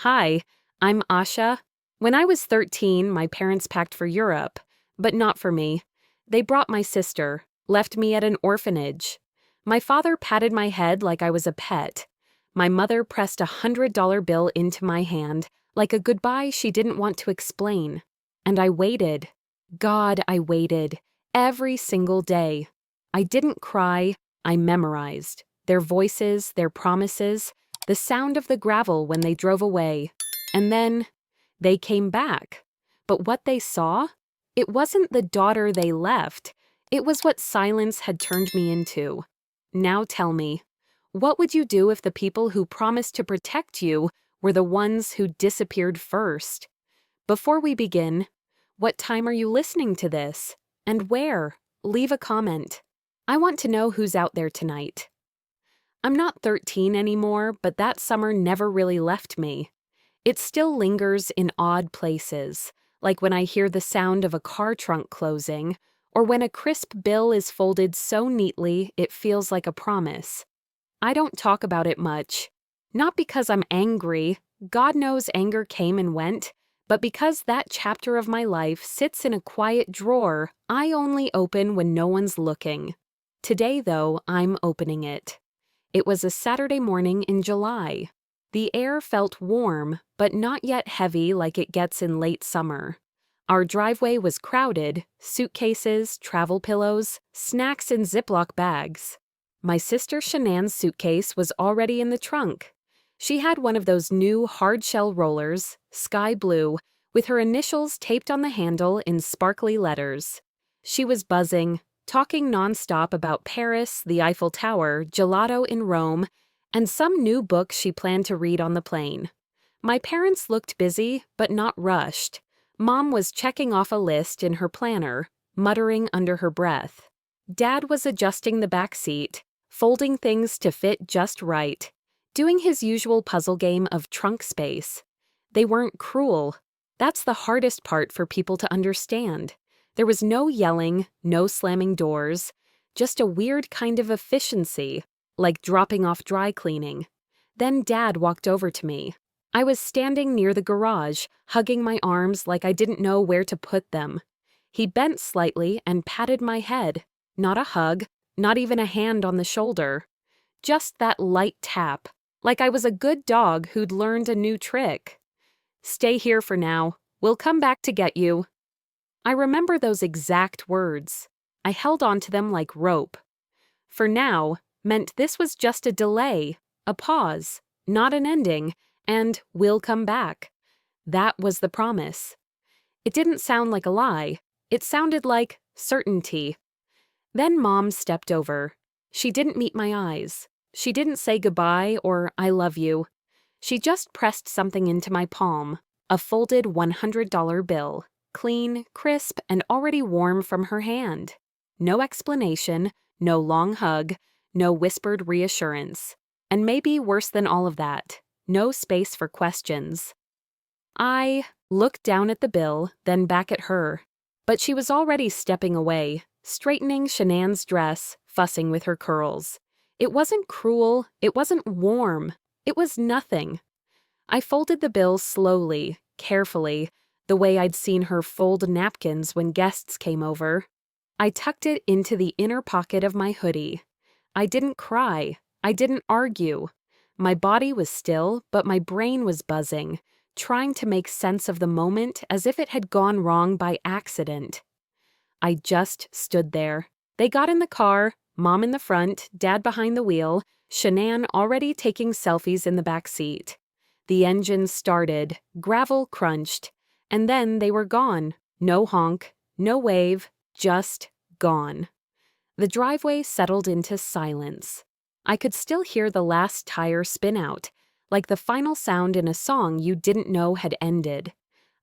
Hi, I'm Asha. When I was 13, my parents packed for Europe, but not for me. They brought my sister, left me at an orphanage. My father patted my head like I was a pet. My mother pressed $100 bill into my hand, like a goodbye she didn't want to explain. And I waited. God, I waited. Every single day. I didn't cry, I memorized. Their voices, their promises, the sound of the gravel when they drove away. And then they came back. But what they saw? It wasn't the daughter they left. It was what silence had turned me into. Now tell me, what would you do if the people who promised to protect you were the ones who disappeared first? Before we begin, what time are you listening to this? And where? Leave a comment. I want to know who's out there tonight. I'm not 13 anymore, but that summer never really left me. It still lingers in odd places, like when I hear the sound of a car trunk closing, or when a crisp bill is folded so neatly it feels like a promise. I don't talk about it much. Not because I'm angry, God knows anger came and went, but because that chapter of my life sits in a quiet drawer I only open when no one's looking. Today, though, I'm opening it. It was a Saturday morning in July. The air felt warm, but not yet heavy like it gets in late summer. Our driveway was crowded, suitcases, travel pillows, snacks in Ziploc bags. My sister Shanann's suitcase was already in the trunk. She had one of those new hard-shell rollers, sky blue, with her initials taped on the handle in sparkly letters. She was buzzing, talking nonstop about Paris, the Eiffel Tower, gelato in Rome, and some new book she planned to read on the plane. My parents looked busy, but not rushed. Mom was checking off a list in her planner, muttering under her breath. Dad was adjusting the back seat, folding things to fit just right, doing his usual puzzle game of trunk space. They weren't cruel. That's the hardest part for people to understand. There was no yelling, no slamming doors, just a weird kind of efficiency, like dropping off dry cleaning. Then Dad walked over to me. I was standing near the garage, hugging my arms like I didn't know where to put them. He bent slightly and patted my head. Not a hug, not even a hand on the shoulder. Just that light tap, like I was a good dog who'd learned a new trick. "Stay here for now. We'll come back to get you." I remember those exact words. I held on to them like rope. "For now" meant this was just a delay, a pause, not an ending, and "we'll come back." That was the promise. It didn't sound like a lie. It sounded like certainty. Then Mom stepped over. She didn't meet my eyes. She didn't say goodbye or "I love you." She just pressed something into my palm, a folded $100 bill, clean, crisp, and already warm from her hand. No explanation, no long hug, no whispered reassurance. And maybe worse than all of that, no space for questions. I looked down at the bill, then back at her. But she was already stepping away, straightening Shanann's dress, fussing with her curls. It wasn't cruel, it wasn't warm, it was nothing. I folded the bill slowly, carefully, the way I'd seen her fold napkins when guests came over. I tucked it into the inner pocket of my hoodie. I didn't cry. I didn't argue. My body was still, but my brain was buzzing, trying to make sense of the moment as if it had gone wrong by accident. I just stood there. They got in the car, Mom in the front, Dad behind the wheel, Shanann already taking selfies in the back seat. The engine started, gravel crunched, and then they were gone. No honk, no wave, just gone. The driveway settled into silence. I could still hear the last tire spin out, like the final sound in a song you didn't know had ended.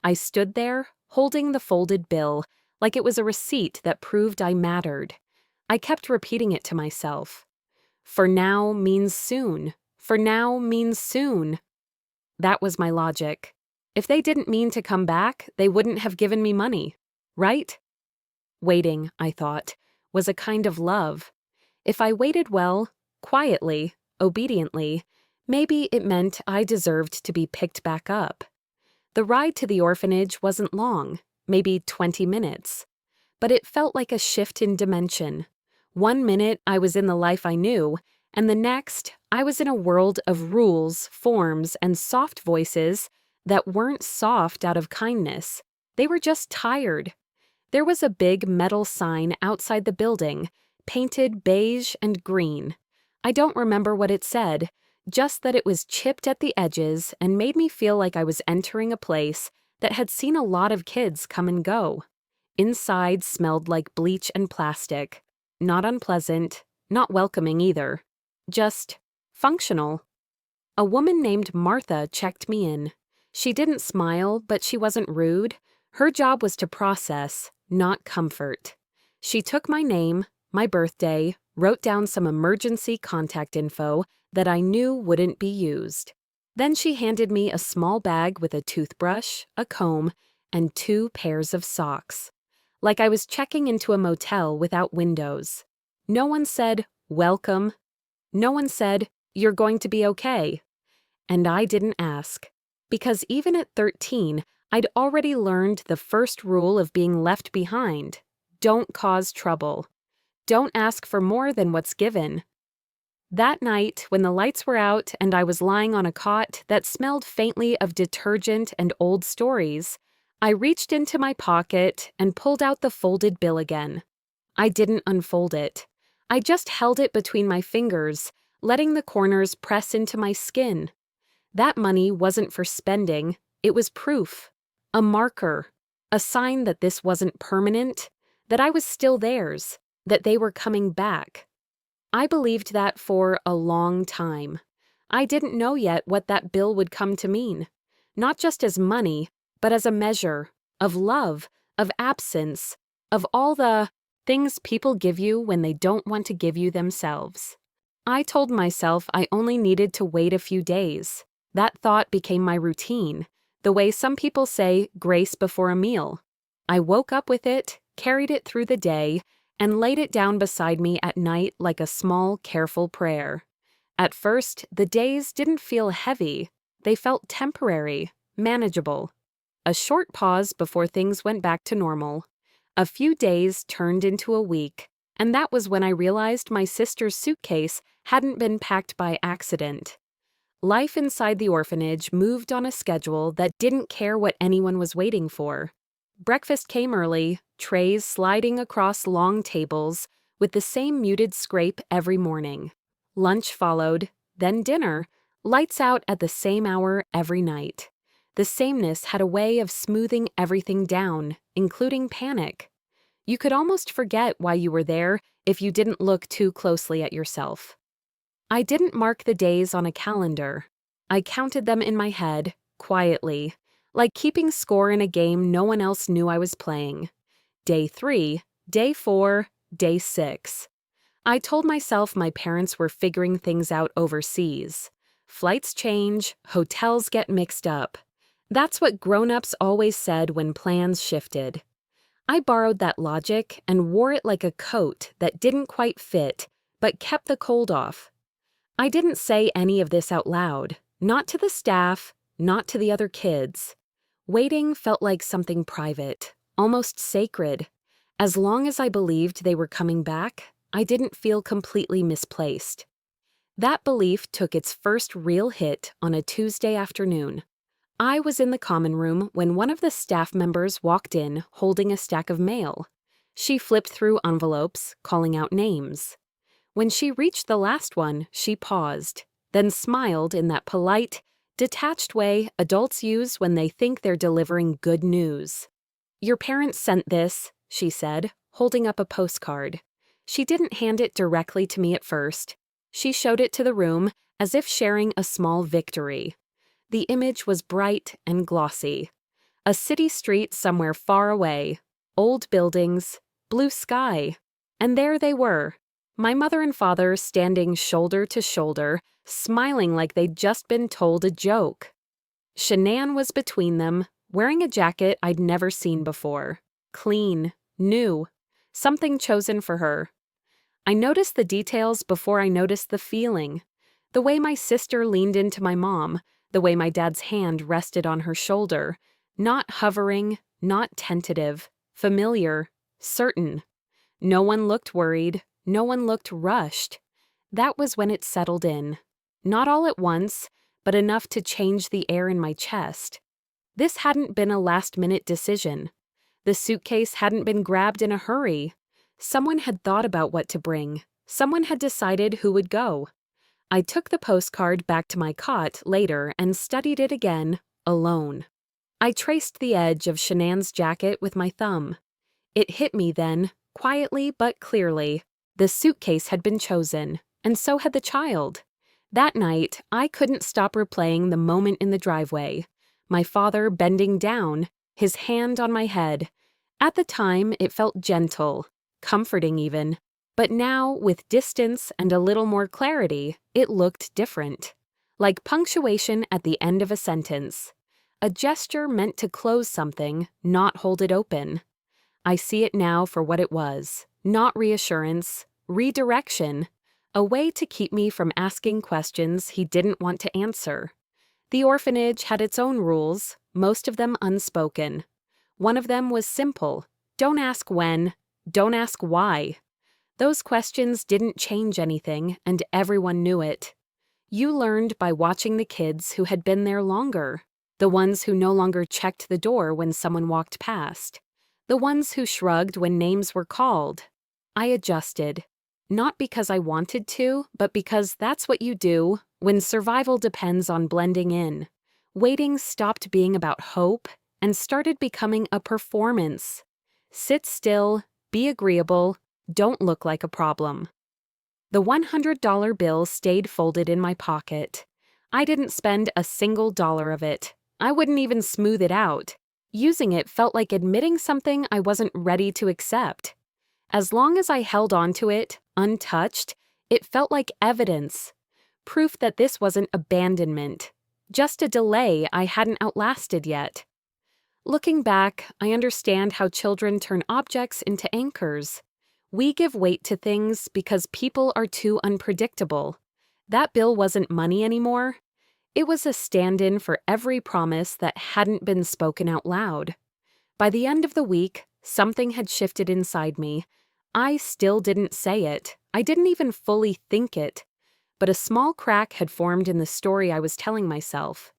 I stood there, holding the folded bill, like it was a receipt that proved I mattered. I kept repeating it to myself. For now means soon. For now means soon. That was my logic. If they didn't mean to come back, they wouldn't have given me money, right? Waiting, I thought, was a kind of love. If I waited well, quietly, obediently, Maybe it meant I deserved to be picked back up. The ride to the orphanage wasn't long, maybe 20 minutes. But it felt like a shift in dimension. 1 minute I was in the life I knew, and the next I was in a world of rules, forms, and soft voices that weren't soft out of kindness. They were just tired. There was a big metal sign outside the building, painted beige and green. I don't remember what it said, just that it was chipped at the edges and made me feel like I was entering a place that had seen a lot of kids come and go. Inside smelled like bleach and plastic. Not unpleasant, not welcoming either. Just functional. A woman named Martha checked me in. She didn't smile, but she wasn't rude. Her job was to process, not comfort. She took my name, my birthday, wrote down some emergency contact info that I knew wouldn't be used. Then she handed me a small bag with a toothbrush, a comb, and 2 pairs of socks. Like I was checking into a motel without windows. No one said, "Welcome." No one said, "You're going to be okay." And I didn't ask. Because even at 13, I'd already learned the first rule of being left behind. Don't cause trouble. Don't ask for more than what's given. That night, when the lights were out and I was lying on a cot that smelled faintly of detergent and old stories, I reached into my pocket and pulled out the folded bill again. I didn't unfold it. I just held it between my fingers, letting the corners press into my skin. That money wasn't for spending, it was proof. A marker. A sign that this wasn't permanent, that I was still theirs, that they were coming back. I believed that for a long time. I didn't know yet what that bill would come to mean. Not just as money, but as a measure of love, of absence, of all the things people give you when they don't want to give you themselves. I told myself I only needed to wait a few days. That thought became my routine, the way some people say grace before a meal. I woke up with it, carried it through the day, and laid it down beside me at night like a small, careful prayer. At first, the days didn't feel heavy. They felt temporary, manageable. A short pause before things went back to normal. A few days turned into a week, and that was when I realized my sister's suitcase hadn't been packed by accident. Life inside the orphanage moved on a schedule that didn't care what anyone was waiting for. Breakfast came early, trays sliding across long tables with the same muted scrape every morning. Lunch followed, then dinner, lights out at the same hour every night. The sameness had a way of smoothing everything down, including panic. You could almost forget why you were there if you didn't look too closely at yourself. I didn't mark the days on a calendar. I counted them in my head, quietly, like keeping score in a game no one else knew I was playing. Day 3, Day 4, Day 6. I told myself my parents were figuring things out overseas. Flights change, hotels get mixed up. That's what grown-ups always said when plans shifted. I borrowed that logic and wore it like a coat that didn't quite fit, but kept the cold off. I didn't say any of this out loud, not to the staff, not to the other kids. Waiting felt like something private, almost sacred. As long as I believed they were coming back, I didn't feel completely misplaced. That belief took its first real hit on a Tuesday afternoon. I was in the common room when one of the staff members walked in holding a stack of mail. She flipped through envelopes, calling out names. When she reached the last one, she paused, then smiled in that polite, detached way adults use when they think they're delivering good news. "Your parents sent this," she said, holding up a postcard. She didn't hand it directly to me at first. She showed it to the room as if sharing a small victory. The image was bright and glossy. A city street somewhere far away, old buildings, blue sky. And there they were, my mother and father standing shoulder to shoulder, smiling like they'd just been told a joke. Shanann was between them, wearing a jacket I'd never seen before. Clean, new, something chosen for her. I noticed the details before I noticed the feeling. The way my sister leaned into my mom, the way my dad's hand rested on her shoulder, not hovering, not tentative, familiar, certain. No one looked worried, no one looked rushed. That was when it settled in. Not all at once, but enough to change the air in my chest. This hadn't been a last-minute decision. The suitcase hadn't been grabbed in a hurry. Someone had thought about what to bring. Someone had decided who would go. I took the postcard back to my cot later and studied it again, alone. I traced the edge of Shanann's jacket with my thumb. It hit me then, quietly but clearly. The suitcase had been chosen, and so had the child. That night, I couldn't stop replaying the moment in the driveway. My father bending down, his hand on my head. At the time, it felt gentle, comforting even. But now, with distance and a little more clarity, it looked different. Like punctuation at the end of a sentence. A gesture meant to close something, not hold it open. I see it now for what it was. Not reassurance, redirection. A way to keep me from asking questions he didn't want to answer. The orphanage had its own rules, most of them unspoken. One of them was simple. Don't ask when, don't ask why. Those questions didn't change anything, and everyone knew it. You learned by watching the kids who had been there longer, the ones who no longer checked the door when someone walked past, the ones who shrugged when names were called. I adjusted, not because I wanted to, but because that's what you do when survival depends on blending in. Waiting stopped being about hope and started becoming a performance. Sit still, be agreeable, don't look like a problem. The $100 bill stayed folded in my pocket. I didn't spend a single dollar of it. I wouldn't even smooth it out. Using it felt like admitting something I wasn't ready to accept. As long as I held on to it, untouched, it felt like evidence. Proof that this wasn't abandonment. Just a delay I hadn't outlasted yet. Looking back, I understand how children turn objects into anchors. We give weight to things because people are too unpredictable. That bill wasn't money anymore. It was a stand-in for every promise that hadn't been spoken out loud. By the end of the week, something had shifted inside me. I still didn't say it. I didn't even fully think it. But a small crack had formed in the story I was telling myself.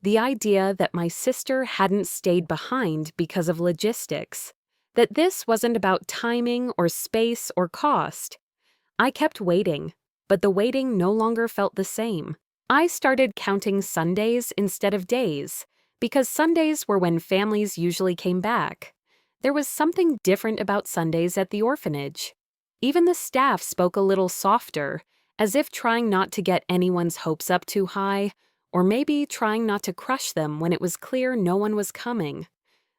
The idea that my sister hadn't stayed behind because of logistics. That this wasn't about timing or space or cost. I kept waiting, but the waiting no longer felt the same. I started counting Sundays instead of days, because Sundays were when families usually came back. There was something different about Sundays at the orphanage. Even the staff spoke a little softer, as if trying not to get anyone's hopes up too high, or maybe trying not to crush them when it was clear no one was coming.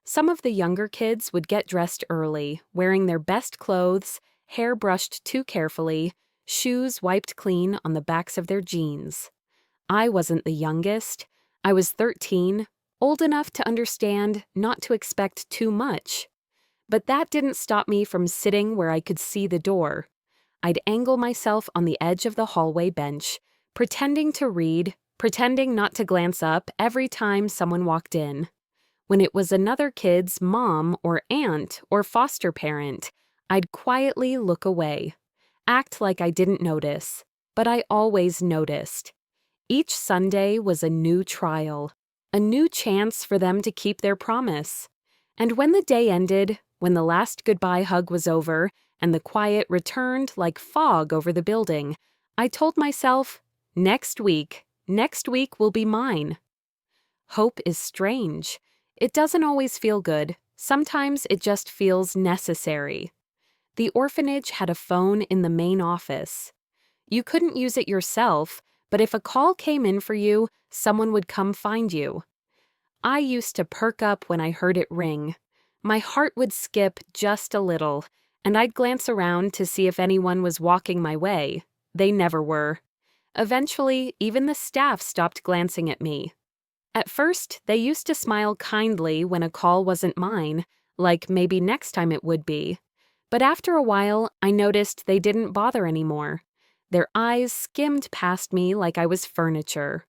Some of the younger kids would get dressed early, wearing their best clothes, hair brushed too carefully, shoes wiped clean on the backs of their jeans. I wasn't the youngest. I was 13, old enough to understand not to expect too much. But that didn't stop me from sitting where I could see the door. I'd angle myself on the edge of the hallway bench, pretending to read, pretending not to glance up every time someone walked in. When it was another kid's mom or aunt or foster parent, I'd quietly look away, act like I didn't notice, but I always noticed. Each Sunday was a new trial, a new chance for them to keep their promise. And when the day ended, when the last goodbye hug was over and the quiet returned like fog over the building, I told myself, next week will be mine. Hope is strange. It doesn't always feel good. Sometimes it just feels necessary. The orphanage had a phone in the main office. You couldn't use it yourself, but if a call came in for you, someone would come find you. I used to perk up when I heard it ring. My heart would skip just a little, and I'd glance around to see if anyone was walking my way. They never were. Eventually, even the staff stopped glancing at me. At first, they used to smile kindly when a call wasn't mine, like maybe next time it would be. But after a while, I noticed they didn't bother anymore. Their eyes skimmed past me like I was furniture.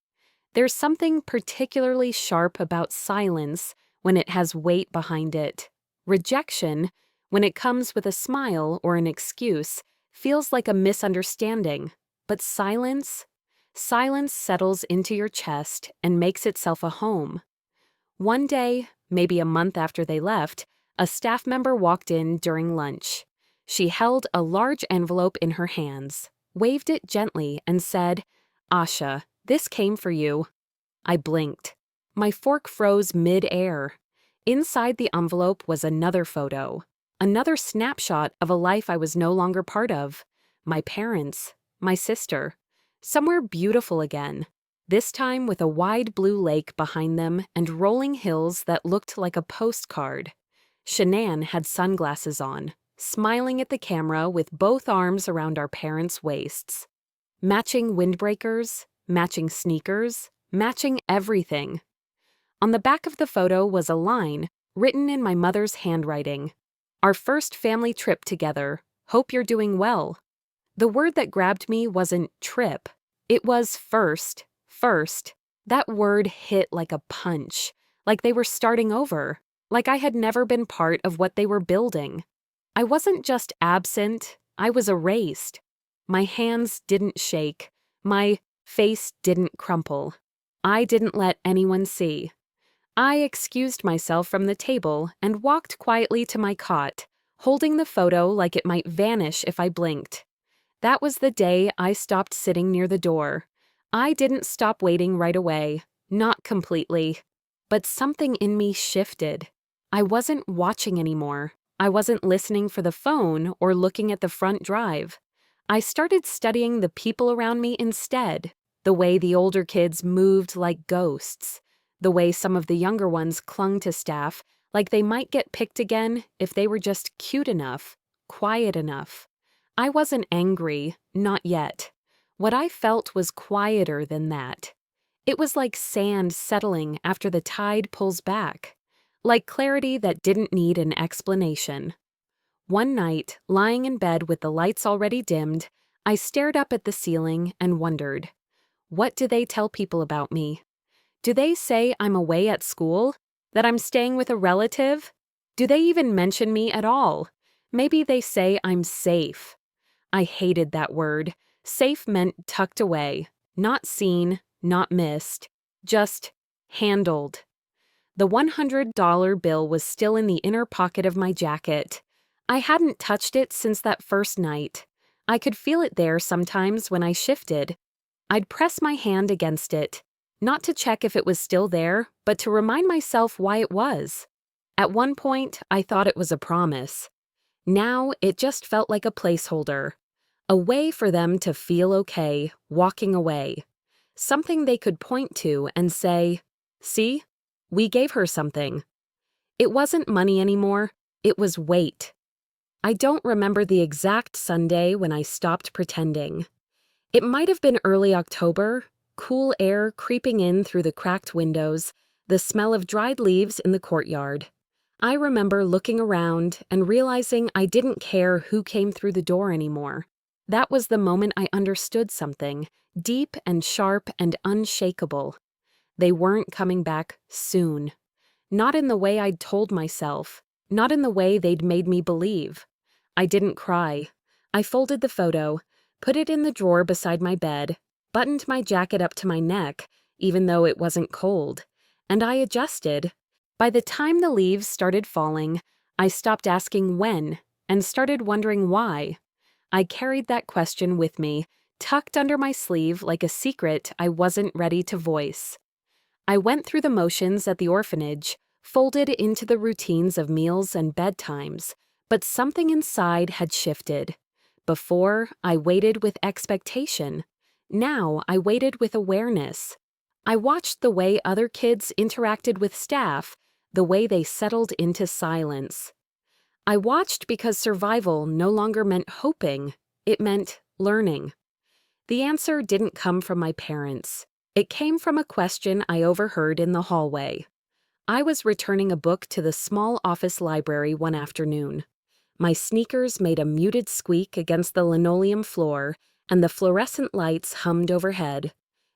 There's something particularly sharp about silence when it has weight behind it. Rejection, when it comes with a smile or an excuse, feels like a misunderstanding. But silence settles into your chest and makes itself a home. One day, maybe a month after they left, a staff member walked in during lunch. She held a large envelope in her hands, waved it gently, and said, "Asha, this came for you." I blinked. My fork froze mid-air. Inside the envelope was another photo, another snapshot of a life I was no longer part of. My parents, my sister, somewhere beautiful again, this time with a wide blue lake behind them and rolling hills that looked like a postcard. Shanann had sunglasses on, smiling at the camera with both arms around our parents' waists. Matching windbreakers, matching sneakers, matching everything. On the back of the photo was a line, written in my mother's handwriting. "Our first family trip together. Hope you're doing well." The word that grabbed me wasn't trip. It was first. That word hit like a punch, like they were starting over, like I had never been part of what they were building. I wasn't just absent, I was erased. My hands didn't shake. My face didn't crumple. I didn't let anyone see. I excused myself from the table and walked quietly to my cot, holding the photo like it might vanish if I blinked. That was the day I stopped sitting near the door. I didn't stop waiting right away, not completely. But something in me shifted. I wasn't watching anymore. I wasn't listening for the phone or looking at the front drive. I started studying the people around me instead, the way the older kids moved like ghosts, the way some of the younger ones clung to staff like they might get picked again if they were just cute enough, quiet enough. I wasn't angry, not yet. What I felt was quieter than that. It was like sand settling after the tide pulls back, like clarity that didn't need an explanation. One night, lying in bed with the lights already dimmed, I stared up at the ceiling and wondered, what do they tell people about me? Do they say I'm away at school? That I'm staying with a relative? Do they even mention me at all? Maybe they say I'm safe. I hated that word. Safe meant tucked away, not seen, not missed, just handled. The $100 bill was still in the inner pocket of my jacket. I hadn't touched it since that first night. I could feel it there sometimes when I shifted. I'd press my hand against it, not to check if it was still there, but to remind myself why it was. At one point, I thought it was a promise. Now, it just felt like a placeholder. A way for them to feel okay, walking away. Something they could point to and say, "See, we gave her something." It wasn't money anymore, it was weight. I don't remember the exact Sunday when I stopped pretending. It might have been early October, cool air creeping in through the cracked windows, the smell of dried leaves in the courtyard. I remember looking around and realizing I didn't care who came through the door anymore. That was the moment I understood something, deep and sharp and unshakable. They weren't coming back soon. Not in the way I'd told myself, not in the way they'd made me believe. I didn't cry. I folded the photo, put it in the drawer beside my bed, buttoned my jacket up to my neck, even though it wasn't cold, and I adjusted. By the time the leaves started falling, I stopped asking when and started wondering why. I carried that question with me, tucked under my sleeve like a secret I wasn't ready to voice. I went through the motions at the orphanage, folded into the routines of meals and bedtimes, but something inside had shifted. Before, I waited with expectation. Now, I waited with awareness. I watched the way other kids interacted with staff, the way they settled into silence. I watched because survival no longer meant hoping, it meant learning. The answer didn't come from my parents. It came from a question I overheard in the hallway. I was returning a book to the small office library one afternoon. My sneakers made a muted squeak against the linoleum floor, and the fluorescent lights hummed overhead.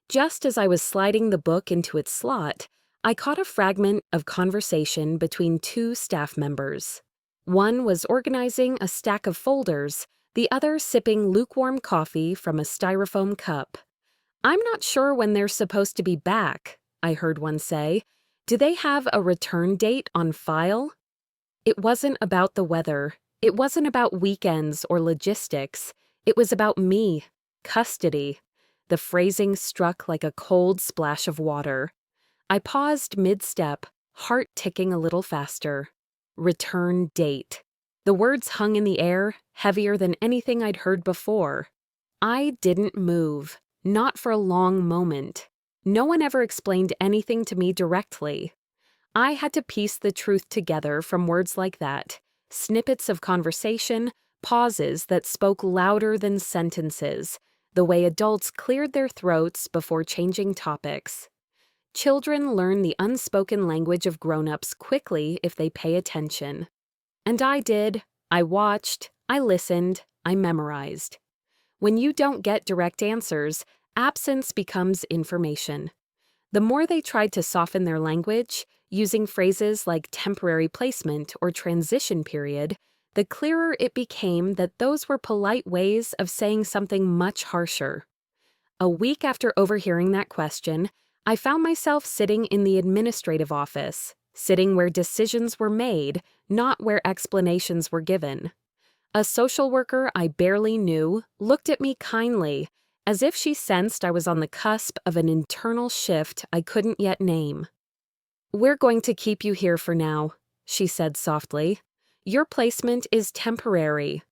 Just as I was sliding the book into its slot, I caught a fragment of conversation between two staff members. One was organizing a stack of folders, the other sipping lukewarm coffee from a styrofoam cup. "I'm not sure when they're supposed to be back," I heard one say. "Do they have a return date on file?" It wasn't about the weather. It wasn't about weekends or logistics. It was about me, custody. The phrasing struck like a cold splash of water. I paused mid-step, heart ticking a little faster. Return date. The words hung in the air, heavier than anything I'd heard before. I didn't move, not for a long moment. No one ever explained anything to me directly. I had to piece the truth together from words like that, snippets of conversation, pauses that spoke louder than sentences, the way adults cleared their throats before changing topics. Children learn the unspoken language of grown-ups quickly if they pay attention. And I did. I watched, I listened, I memorized. When you don't get direct answers, absence becomes information. The more they tried to soften their language, using phrases like temporary placement or transition period, the clearer it became that those were polite ways of saying something much harsher. A week after overhearing that question, I found myself sitting in the administrative office, sitting where decisions were made, not where explanations were given. A social worker I barely knew looked at me kindly, as if she sensed I was on the cusp of an internal shift I couldn't yet name. "We're going to keep you here for now," she said softly. "Your placement is temporary."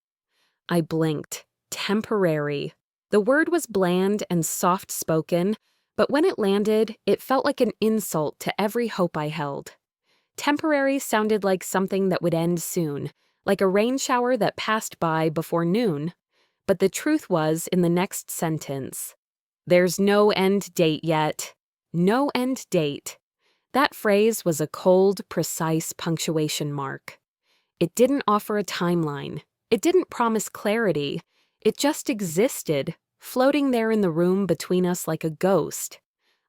I blinked. Temporary. The word was bland and soft-spoken, but when it landed, it felt like an insult to every hope I held. Temporary sounded like something that would end soon, like a rain shower that passed by before noon. But the truth was in the next sentence. "There's no end date yet." No end date. That phrase was a cold, precise punctuation mark. It didn't offer a timeline. It didn't promise clarity. It just existed, floating there in the room between us like a ghost.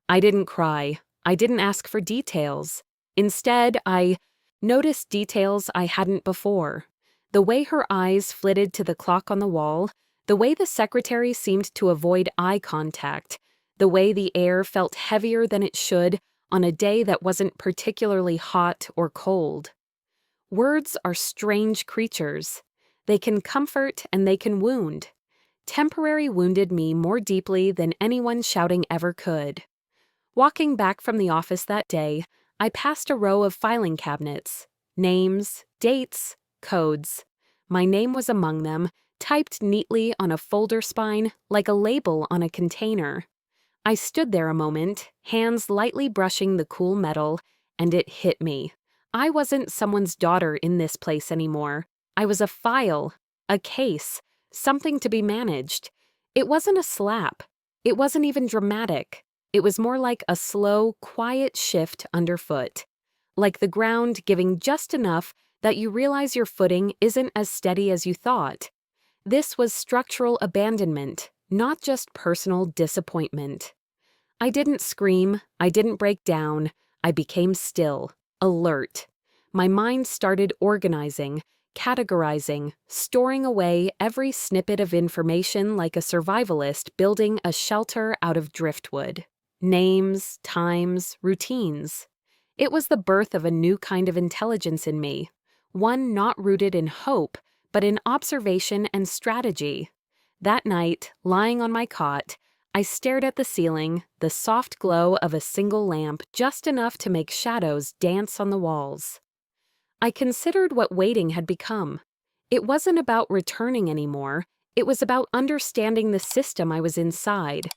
I didn't cry. I didn't ask for details. Instead, I noticed details I hadn't before. The way her eyes flitted to the clock on the wall, the way the secretary seemed to avoid eye contact, the way the air felt heavier than it should on a day that wasn't particularly hot or cold. Words are strange creatures. They can comfort and they can wound. Temporary wounded me more deeply than anyone shouting ever could. Walking back from the office that day, I passed a row of filing cabinets. Names, dates, codes. My name was among them, typed neatly on a folder spine like a label on a container. I stood there a moment, hands lightly brushing the cool metal, and it hit me. I wasn't someone's daughter in this place anymore. I was a file, a case, something to be managed. It wasn't a slap. It wasn't even dramatic. It was more like a slow, quiet shift underfoot. Like the ground giving just enough that you realize your footing isn't as steady as you thought. This was structural abandonment, not just personal disappointment. I didn't scream. I didn't break down. I became still, alert. My mind started organizing, categorizing, storing away every snippet of information like a survivalist building a shelter out of driftwood. Names, times, routines. It was the birth of a new kind of intelligence in me, one not rooted in hope, but in observation and strategy. That night, lying on my cot, I stared at the ceiling, the soft glow of a single lamp just enough to make shadows dance on the walls. I considered what waiting had become. It wasn't about returning anymore. It was about understanding the system I was inside.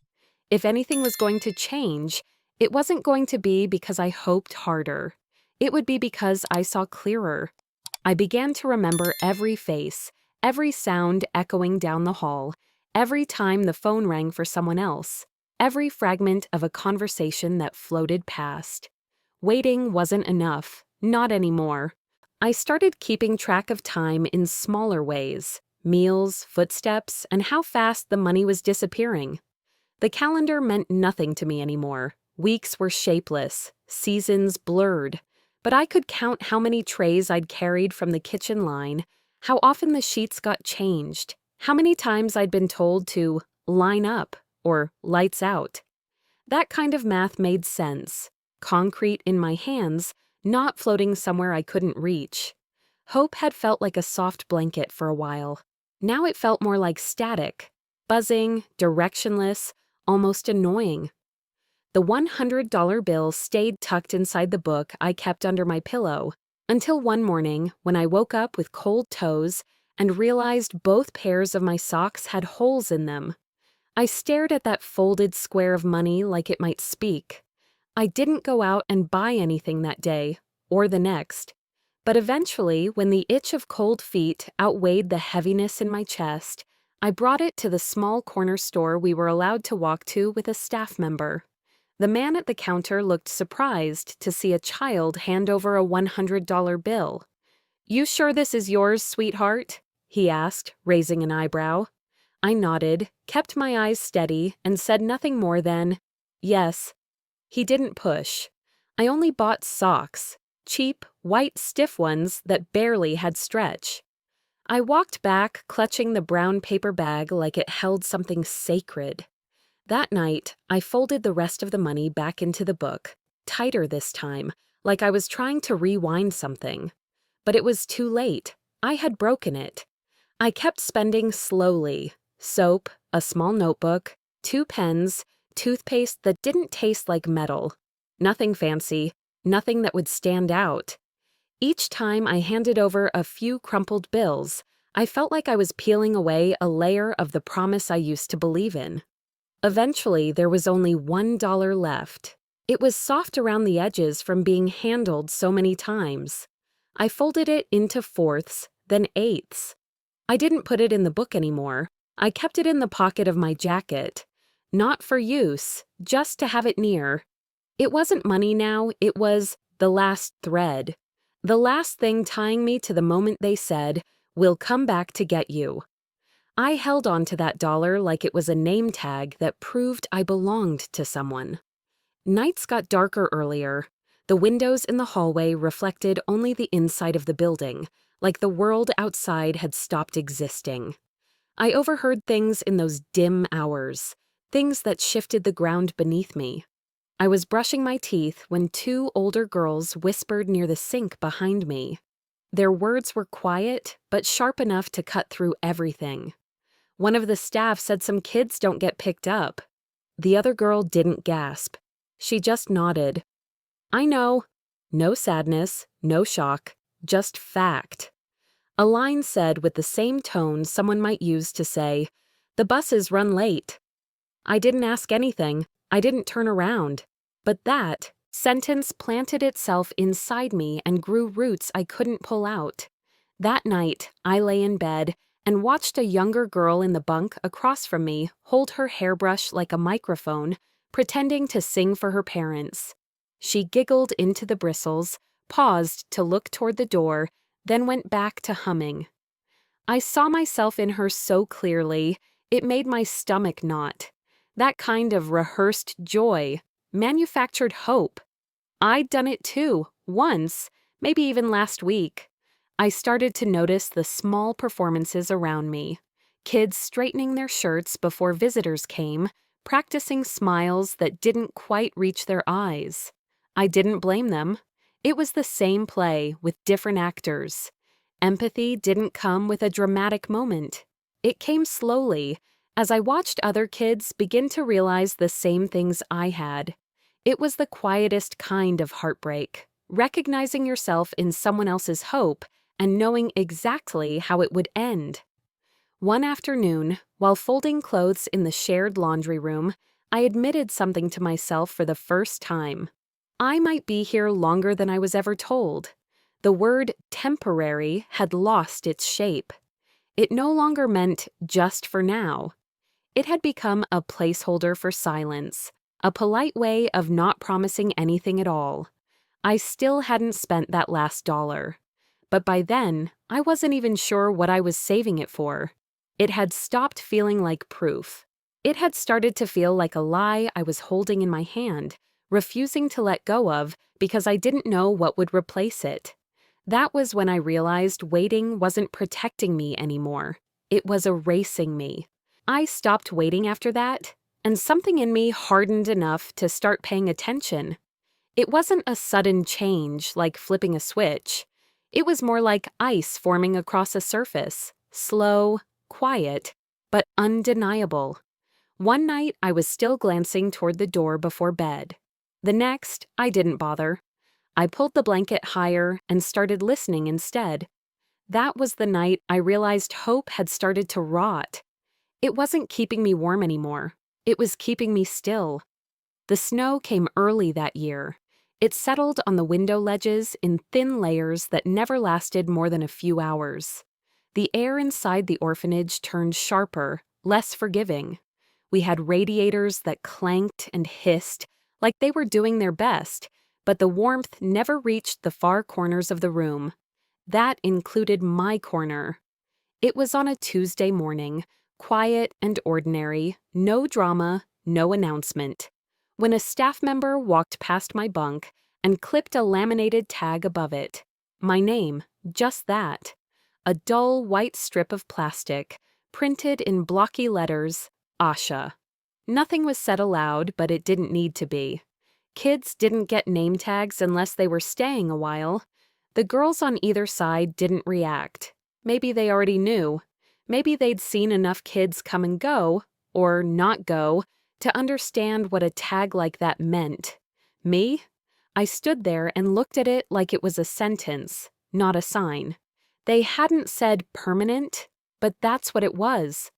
If anything was going to change, it wasn't going to be because I hoped harder. It would be because I saw clearer. I began to remember every face, every sound echoing down the hall, every time the phone rang for someone else, every fragment of a conversation that floated past. Waiting wasn't enough, not anymore. I started keeping track of time in smaller ways, meals, footsteps, and how fast the money was disappearing. The calendar meant nothing to me anymore. Weeks were shapeless, seasons blurred, but I could count how many trays I'd carried from the kitchen line, how often the sheets got changed, how many times I'd been told to line up or lights out. That kind of math made sense, concrete in my hands, not floating somewhere I couldn't reach. Hope had felt like a soft blanket for a while. Now it felt more like static, buzzing, directionless, almost annoying. The $100 bill stayed tucked inside the book I kept under my pillow until one morning when I woke up with cold toes and realized both pairs of my socks had holes in them. I stared at that folded square of money like it might speak. I didn't go out and buy anything that day, or the next. But eventually, when the itch of cold feet outweighed the heaviness in my chest, I brought it to the small corner store we were allowed to walk to with a staff member. The man at the counter looked surprised to see a child hand over a $100 bill. "You sure this is yours, sweetheart?" he asked, raising an eyebrow. I nodded, kept my eyes steady, and said nothing more than, "Yes." He didn't push. I only bought socks, cheap, white, stiff ones that barely had stretch. I walked back, clutching the brown paper bag like it held something sacred. That night, I folded the rest of the money back into the book, tighter this time, like I was trying to rewind something. But it was too late. I had broken it. I kept spending slowly. Soap, a small notebook, 2 pens, toothpaste that didn't taste like metal. Nothing fancy, nothing that would stand out. Each time I handed over a few crumpled bills, I felt like I was peeling away a layer of the promise I used to believe in. Eventually, there was only $1 left. It was soft around the edges from being handled so many times. I folded it into fourths, then eighths. I didn't put it in the book anymore. I kept it in the pocket of my jacket. Not for use, just to have it near. It wasn't money now, it was the last thread. The last thing tying me to the moment they said, "We'll come back to get you." I held on to that dollar like it was a name tag that proved I belonged to someone. Nights got darker earlier. The windows in the hallway reflected only the inside of the building, like the world outside had stopped existing. I overheard things in those dim hours, things that shifted the ground beneath me. I was brushing my teeth when 2 older girls whispered near the sink behind me. Their words were quiet, but sharp enough to cut through everything. One of the staff said some kids don't get picked up. The other girl didn't gasp. She just nodded. I know. No sadness, no shock, just fact. A line said with the same tone someone might use to say, "The buses run late." I didn't ask anything. I didn't turn around. But that sentence planted itself inside me and grew roots I couldn't pull out. That night, I lay in bed and watched a younger girl in the bunk across from me hold her hairbrush like a microphone, pretending to sing for her parents. She giggled into the bristles, paused to look toward the door, then went back to humming. I saw myself in her so clearly, it made my stomach knot. That kind of rehearsed joy, manufactured hope. I'd done it too, once, maybe even last week. I started to notice the small performances around me. Kids straightening their shirts before visitors came, practicing smiles that didn't quite reach their eyes. I didn't blame them. It was the same play with different actors. Empathy didn't come with a dramatic moment. It came slowly, as I watched other kids begin to realize the same things I had. It was the quietest kind of heartbreak, recognizing yourself in someone else's hope and knowing exactly how it would end. One afternoon, while folding clothes in the shared laundry room, I admitted something to myself for the first time. I might be here longer than I was ever told. The word temporary had lost its shape. It no longer meant just for now. It had become a placeholder for silence, a polite way of not promising anything at all. I still hadn't spent that last dollar. but by then, I wasn't even sure what I was saving it for. It had stopped feeling like proof. It had started to feel like a lie I was holding in my hand, refusing to let go of because I didn't know what would replace it. That was when I realized waiting wasn't protecting me anymore. It was erasing me. I stopped waiting after that, and something in me hardened enough to start paying attention. It wasn't a sudden change like flipping a switch. It was more like ice forming across a surface, slow, quiet, but undeniable. One night, I was still glancing toward the door before bed. The next, I didn't bother. I pulled the blanket higher and started listening instead. That was the night I realized hope had started to rot. It wasn't keeping me warm anymore. It was keeping me still. The snow came early that year. It settled on the window ledges in thin layers that never lasted more than a few hours. The air inside the orphanage turned sharper, less forgiving. We had radiators that clanked and hissed like they were doing their best, but the warmth never reached the far corners of the room. That included my corner. It was on a Tuesday morning, quiet and ordinary, no drama, no announcement, when a staff member walked past my bunk and clipped a laminated tag above it. My name, just that. A dull white strip of plastic, printed in blocky letters, Asha. Nothing was said aloud, but it didn't need to be. Kids didn't get name tags unless they were staying a while. The girls on either side didn't react. Maybe they already knew. Maybe they'd seen enough kids come and go, or not go, to understand what a tag like that meant. Me? I stood there and looked at it like it was a sentence, not a sign. They hadn't said permanent, but that's what it was.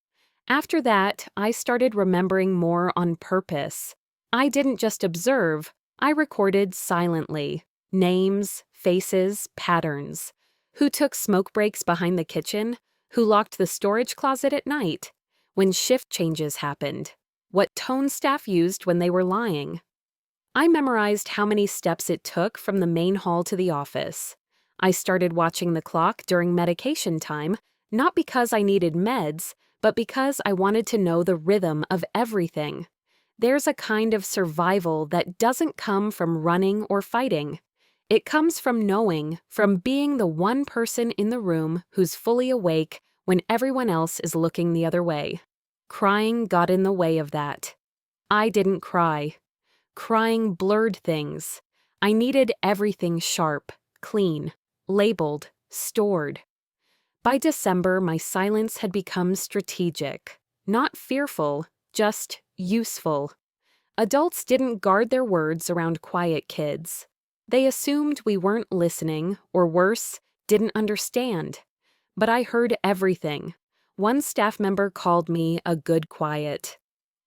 After that, I started remembering more on purpose. I didn't just observe, I recorded silently. Names, faces, patterns. Who took smoke breaks behind the kitchen? Who locked the storage closet at night? When shift changes happened? What tone staff used when they were lying? I memorized how many steps it took from the main hall to the office. I started watching the clock during medication time, not because I needed meds, but because I wanted to know the rhythm of everything. There's a kind of survival that doesn't come from running or fighting. It comes from knowing, from being the one person in the room who's fully awake when everyone else is looking the other way. Crying got in the way of that. I didn't cry. Crying blurred things. I needed everything sharp, clean, labeled, stored. By December, my silence had become strategic. Not fearful, just useful. Adults didn't guard their words around quiet kids. They assumed we weren't listening, or worse, didn't understand. But I heard everything. One staff member called me a good quiet.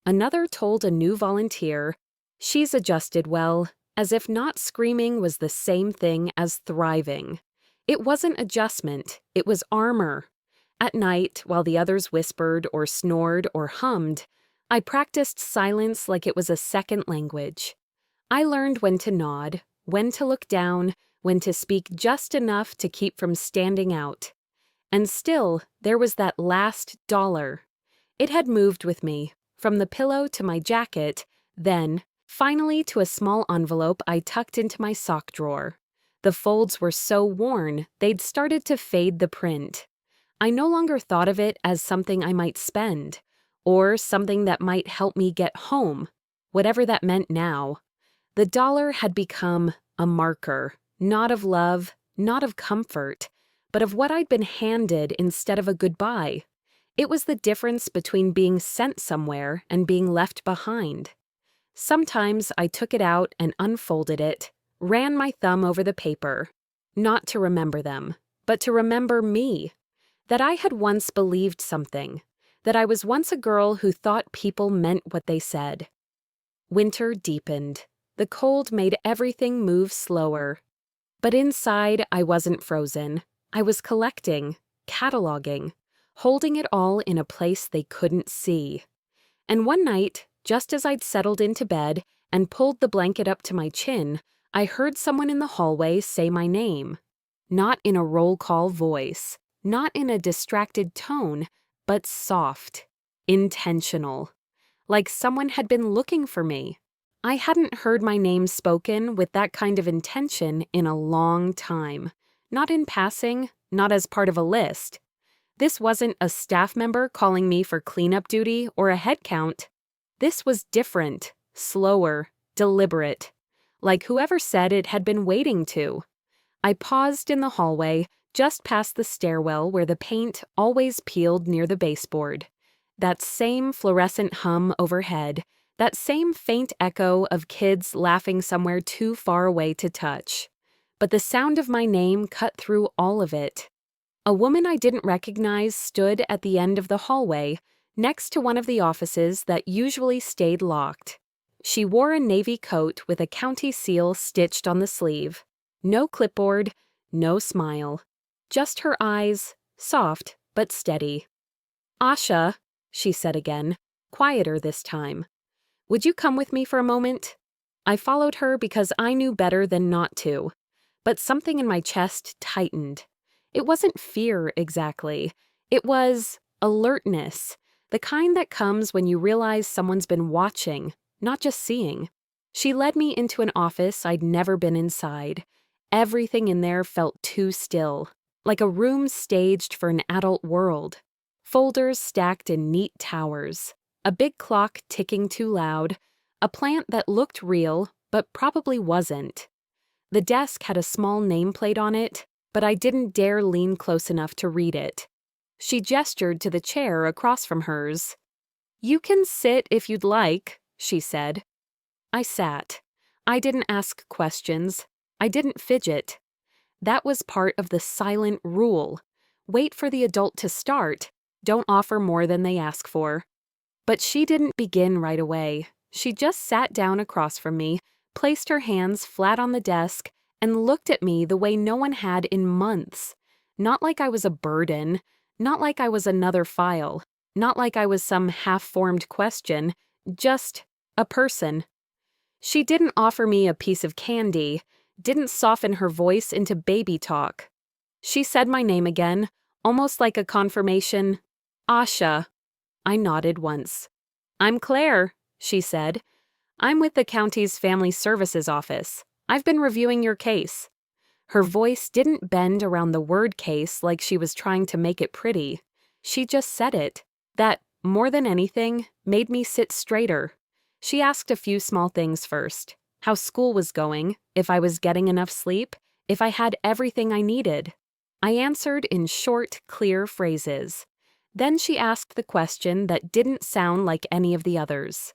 Another told a new volunteer, "She's adjusted well," as if not screaming was the same thing as thriving. It wasn't adjustment, it was armor. At night, while the others whispered or snored or hummed, I practiced silence like it was a second language. I learned when to nod, when to look down, when to speak just enough to keep from standing out. And still, there was that last dollar. It had moved with me, from the pillow to my jacket, then, finally to a small envelope I tucked into my sock drawer. The folds were so worn, they'd started to fade the print. I no longer thought of it as something I might spend, or something that might help me get home, whatever that meant now. The dollar had become a marker, not of love, not of comfort, but of what I'd been handed instead of a goodbye. It was the difference between being sent somewhere and being left behind. Sometimes I took it out and unfolded it, ran my thumb over the paper, not to remember them, but to remember me, that I had once believed something, that I was once a girl who thought people meant what they said. Winter deepened. The cold made everything move slower. But inside, I wasn't frozen. I was collecting, cataloging, holding it all in a place they couldn't see. And one night, just as I'd settled into bed and pulled the blanket up to my chin, I heard someone in the hallway say my name. Not in a roll call voice, not in a distracted tone, but soft, intentional, like someone had been looking for me. I hadn't heard my name spoken with that kind of intention in a long time. Not in passing, not as part of a list. This wasn't a staff member calling me for cleanup duty or a head count. This was different, slower, deliberate, like whoever said it had been waiting to. I paused in the hallway, just past the stairwell where the paint always peeled near the baseboard. That same fluorescent hum overhead, that same faint echo of kids laughing somewhere too far away to touch. But the sound of my name cut through all of it. A woman I didn't recognize stood at the end of the hallway, next to one of the offices that usually stayed locked. She wore a navy coat with a county seal stitched on the sleeve. No clipboard, no smile. Just her eyes, soft but steady. "Asha," she said again, quieter this time. "Would you come with me for a moment?" I followed her because I knew better than not to. But something in my chest tightened. It wasn't fear exactly. It was alertness, the kind that comes when you realize someone's been watching, not just seeing. She led me into an office I'd never been inside. Everything in there felt too still, like a room staged for an adult world. Folders stacked in neat towers, a big clock ticking too loud, a plant that looked real but probably wasn't. The desk had a small nameplate on it, but I didn't dare lean close enough to read it. She gestured to the chair across from hers. "You can sit if you'd like," she said. I sat. I didn't ask questions. I didn't fidget. That was part of the silent rule. Wait for the adult to start. Don't offer more than they ask for. But she didn't begin right away. She just sat down across from me, placed her hands flat on the desk, and looked at me the way no one had in months. Not like I was a burden, not like I was another file, not like I was some half-formed question, just a person. She didn't offer me a piece of candy, didn't soften her voice into baby talk. She said my name again, almost like a confirmation. "Asha." I nodded once. "I'm Claire," she said. "I'm with the county's Family Services office. I've been reviewing your case." Her voice didn't bend around the word case like she was trying to make it pretty. She just said it. That, more than anything, made me sit straighter. She asked a few small things first. How school was going, if I was getting enough sleep, if I had everything I needed. I answered in short, clear phrases. Then she asked the question that didn't sound like any of the others.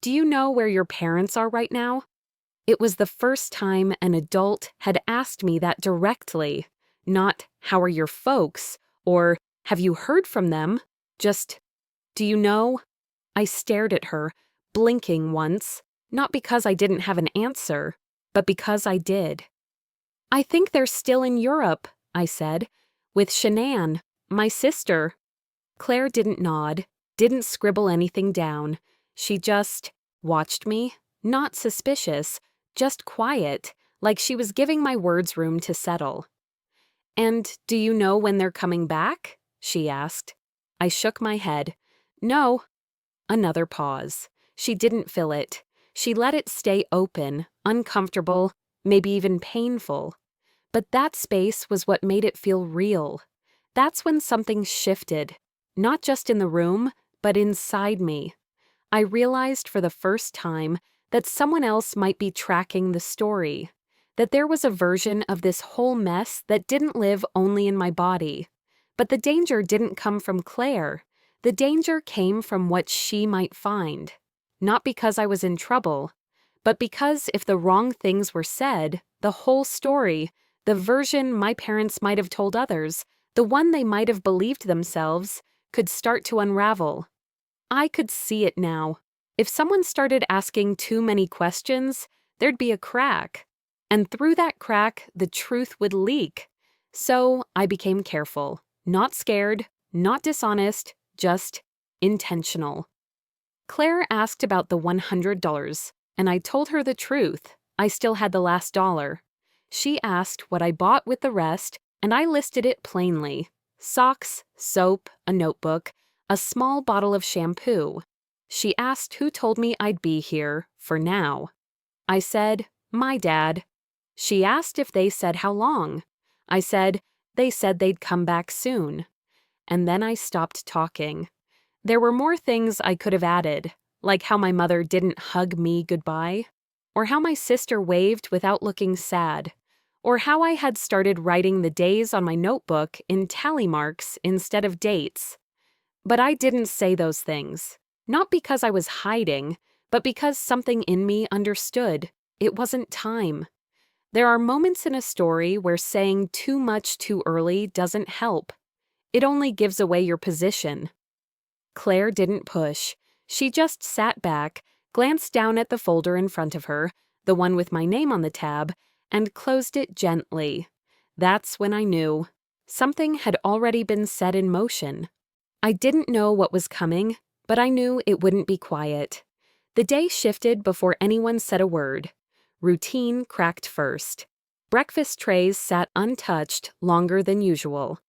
"Do you know where your parents are right now?" It was the first time an adult had asked me that directly. Not, "How are your folks?" or "Have you heard from them?" Just, "Do you know?" I stared at her, blinking once, not because I didn't have an answer, but because I did. "I think they're still in Europe," I said, "with Shanann, my sister." Claire didn't nod, didn't scribble anything down. She just watched me, not suspicious, just quiet, like she was giving my words room to settle. "And do you know when they're coming back?" she asked. I shook my head. "No." Another pause. She didn't fill it. She let it stay open, uncomfortable, maybe even painful. But that space was what made it feel real. That's when something shifted, not just in the room, but inside me. I realized for the first time that someone else might be tracking the story, that there was a version of this whole mess that didn't live only in my body. But the danger didn't come from Claire. The danger came from what she might find. Not because I was in trouble, but because if the wrong things were said, the whole story, the version my parents might have told others, the one they might have believed themselves, could start to unravel. I could see it now. If someone started asking too many questions, there'd be a crack. And through that crack, the truth would leak. So I became careful. Not scared, not dishonest, just intentional. Claire asked about the $100, and I told her the truth. I still had the last dollar. She asked what I bought with the rest, and I listed it plainly: socks, soap, a notebook, a small bottle of shampoo. She asked who told me I'd be here, for now. I said, my dad. She asked if they said how long. I said, they said they'd come back soon. And then I stopped talking. There were more things I could have added, like how my mother didn't hug me goodbye, or how my sister waved without looking sad, or how I had started writing the days on my notebook in tally marks instead of dates. But I didn't say those things, not because I was hiding, but because something in me understood it wasn't time. There are moments in a story where saying too much too early doesn't help. It only gives away your position. Claire didn't push. She just sat back, glanced down at the folder in front of her, the one with my name on the tab, and closed it gently. That's when I knew. Something had already been set in motion. I didn't know what was coming, but I knew it wouldn't be quiet. The day shifted before anyone said a word. Routine cracked first. Breakfast trays sat untouched longer than usual.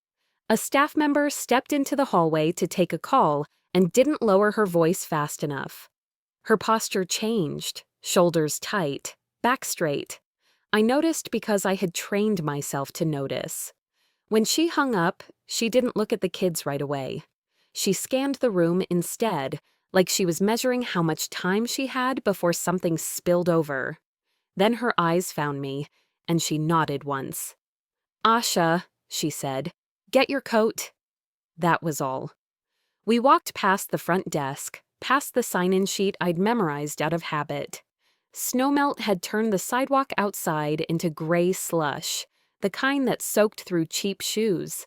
A staff member stepped into the hallway to take a call and didn't lower her voice fast enough. Her posture changed, shoulders tight, back straight. I noticed because I had trained myself to notice. When she hung up, she didn't look at the kids right away. She scanned the room instead, like she was measuring how much time she had before something spilled over. Then her eyes found me, and she nodded once. "Asha," she said, "get your coat." That was all. We walked past the front desk, past the sign-in sheet I'd memorized out of habit. Snowmelt had turned the sidewalk outside into gray slush, the kind that soaked through cheap shoes.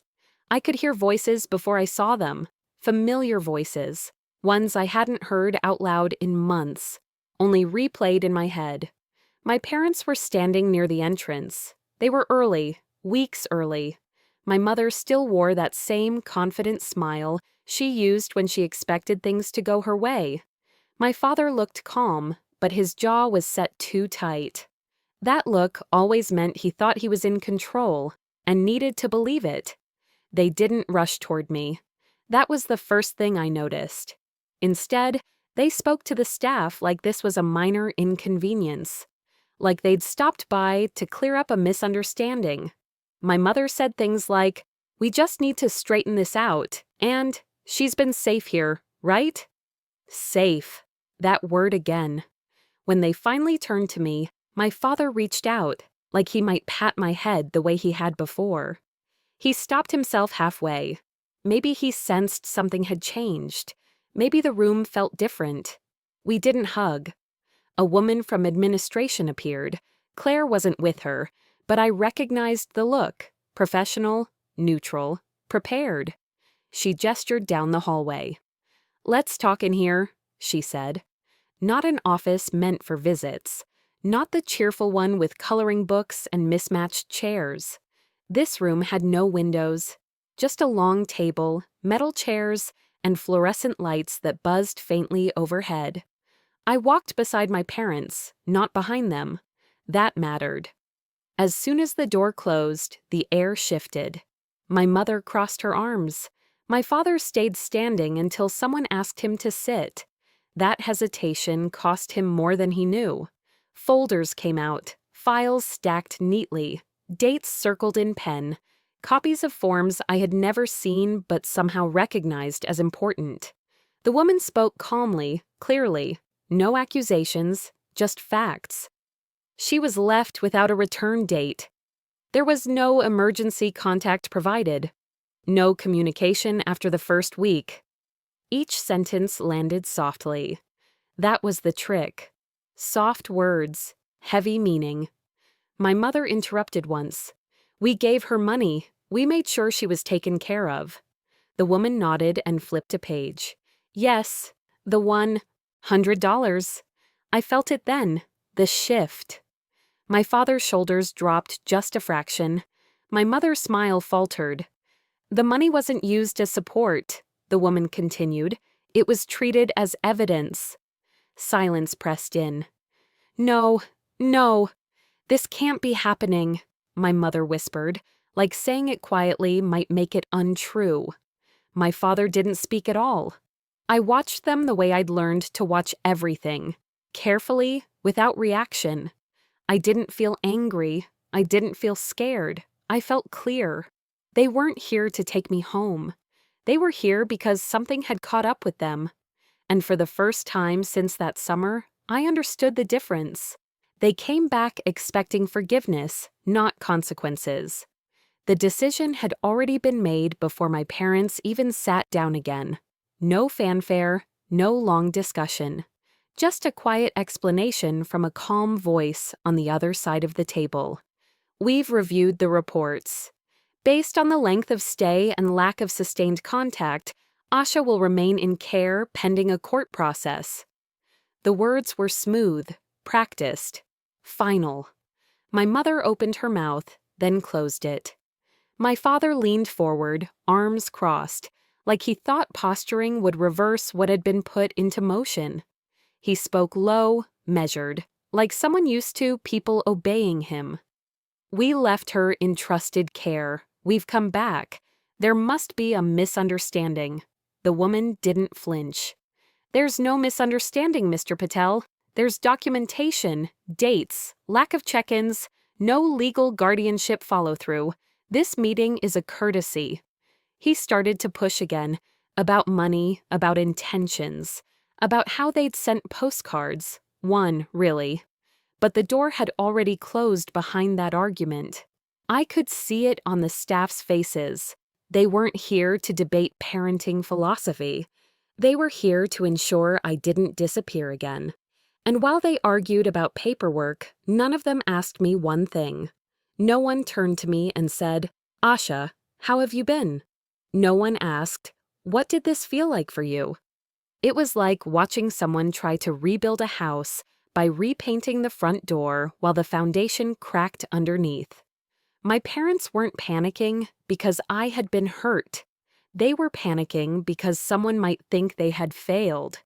I could hear voices before I saw them, familiar voices, ones I hadn't heard out loud in months, only replayed in my head. My parents were standing near the entrance. They were early, weeks early. My mother still wore that same confident smile she used when she expected things to go her way. My father looked calm, but his jaw was set too tight. That look always meant he thought he was in control and needed to believe it. They didn't rush toward me. That was the first thing I noticed. Instead, they spoke to the staff like this was a minor inconvenience, like they'd stopped by to clear up a misunderstanding. My mother said things like, "We just need to straighten this out," and "She's been safe here, right?" Safe. That word again. When they finally turned to me, my father reached out, like he might pat my head the way he had before. He stopped himself halfway. Maybe he sensed something had changed. Maybe the room felt different. We didn't hug. A woman from administration appeared. Claire wasn't with her, but I recognized the look: professional, neutral, prepared. She gestured down the hallway. "Let's talk in here," she said. Not an office meant for visits. Not the cheerful one with coloring books and mismatched chairs. This room had no windows, just a long table, metal chairs, and fluorescent lights that buzzed faintly overhead. I walked beside my parents, not behind them. That mattered. As soon as the door closed, the air shifted. My mother crossed her arms. My father stayed standing until someone asked him to sit. That hesitation cost him more than he knew. Folders came out, files stacked neatly, dates circled in pen, copies of forms I had never seen but somehow recognized as important. The woman spoke calmly, clearly. No accusations, just facts. She was left without a return date. There was no emergency contact provided. No communication after the first week. Each sentence landed softly. That was the trick. Soft words, heavy meaning. My mother interrupted once. "We gave her money. We made sure she was taken care of." The woman nodded and flipped a page. "Yes, the $100. I felt it then, the shift." My father's shoulders dropped just a fraction. My mother's smile faltered. "The money wasn't used as support," the woman continued. "It was treated as evidence." Silence pressed in. No. "This can't be happening," my mother whispered, like saying it quietly might make it untrue. My father didn't speak at all. I watched them the way I'd learned to watch everything, carefully, without reaction. I didn't feel angry. I didn't feel scared. I felt clear. They weren't here to take me home. They were here because something had caught up with them. And for the first time since that summer, I understood the difference. They came back expecting forgiveness, not consequences. The decision had already been made before my parents even sat down again. No fanfare, no long discussion. Just a quiet explanation from a calm voice on the other side of the table. "We've reviewed the reports. Based on the length of stay and lack of sustained contact, Asha will remain in care pending a court process." The words were smooth, practiced, final. My mother opened her mouth, then closed it. My father leaned forward, arms crossed, like he thought posturing would reverse what had been put into motion. He spoke low, measured, like someone used to people obeying him. "We left her in trusted care. We've come back. There must be a misunderstanding." The woman didn't flinch. "There's no misunderstanding, Mr. Patel. There's documentation, dates, lack of check-ins, no legal guardianship follow-through. This meeting is a courtesy." He started to push again, about money, about intentions, about how they'd sent postcards, one, really. But the door had already closed behind that argument. I could see it on the staff's faces. They weren't here to debate parenting philosophy. They were here to ensure I didn't disappear again. And while they argued about paperwork, none of them asked me one thing. No one turned to me and said, "Asha, how have you been?" No one asked, "What did this feel like for you?" It was like watching someone try to rebuild a house by repainting the front door while the foundation cracked underneath. My parents weren't panicking because I had been hurt. They were panicking because someone might think they had failed.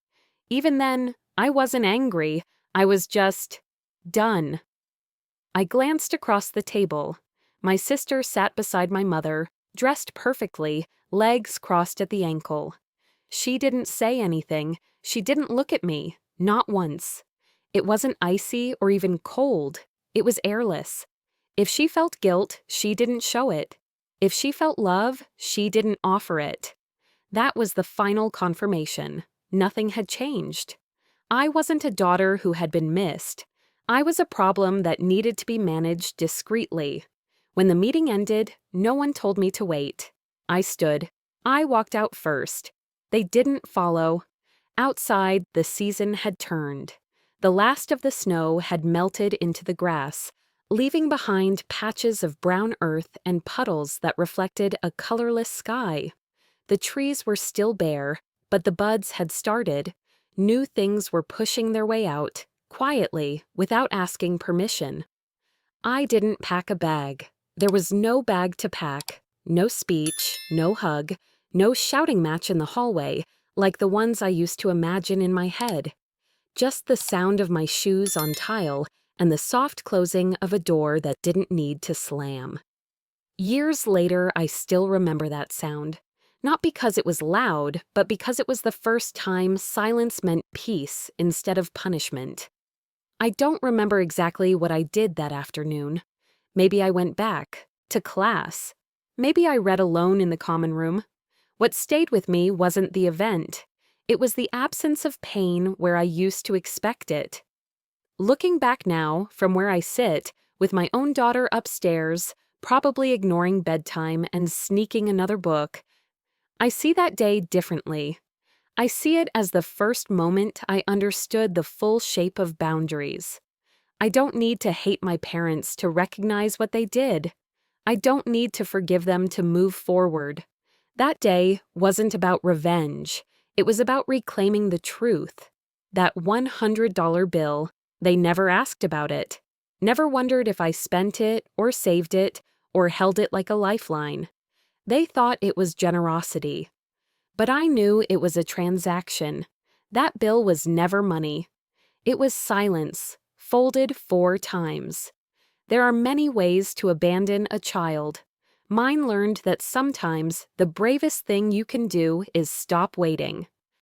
Even then, I wasn't angry. I was just done. I glanced across the table. My sister sat beside my mother, dressed perfectly, legs crossed at the ankle. She didn't say anything. She didn't look at me, not once. It wasn't icy or even cold. It was airless. If she felt guilt, she didn't show it. If she felt love, she didn't offer it. That was the final confirmation. Nothing had changed. I wasn't a daughter who had been missed. I was a problem that needed to be managed discreetly. When the meeting ended, no one told me to wait. I stood. I walked out first. They didn't follow. Outside, the season had turned. The last of the snow had melted into the grass, leaving behind patches of brown earth and puddles that reflected a colorless sky. The trees were still bare, but the buds had started. New things were pushing their way out, quietly, without asking permission. I didn't pack a bag. There was no bag to pack, no speech, no hug, no shouting match in the hallway, like the ones I used to imagine in my head. Just the sound of my shoes on tile and the soft closing of a door that didn't need to slam. Years later, I still remember that sound. Not because it was loud, but because it was the first time silence meant peace instead of punishment. I don't remember exactly what I did that afternoon. Maybe I went back, to class. Maybe I read alone in the common room. What stayed with me wasn't the event. It was the absence of pain where I used to expect it. Looking back now, from where I sit, with my own daughter upstairs, probably ignoring bedtime and sneaking another book, I see that day differently. I see it as the first moment I understood the full shape of boundaries. I don't need to hate my parents to recognize what they did. I don't need to forgive them to move forward. That day wasn't about revenge. It was about reclaiming the truth. That $100 bill, they never asked about it. Never wondered if I spent it or saved it or held it like a lifeline. They thought it was generosity. But I knew it was a transaction. That bill was never money. It was silence, folded 4 times. There are many ways to abandon a child. Mine learned that sometimes the bravest thing you can do is stop waiting.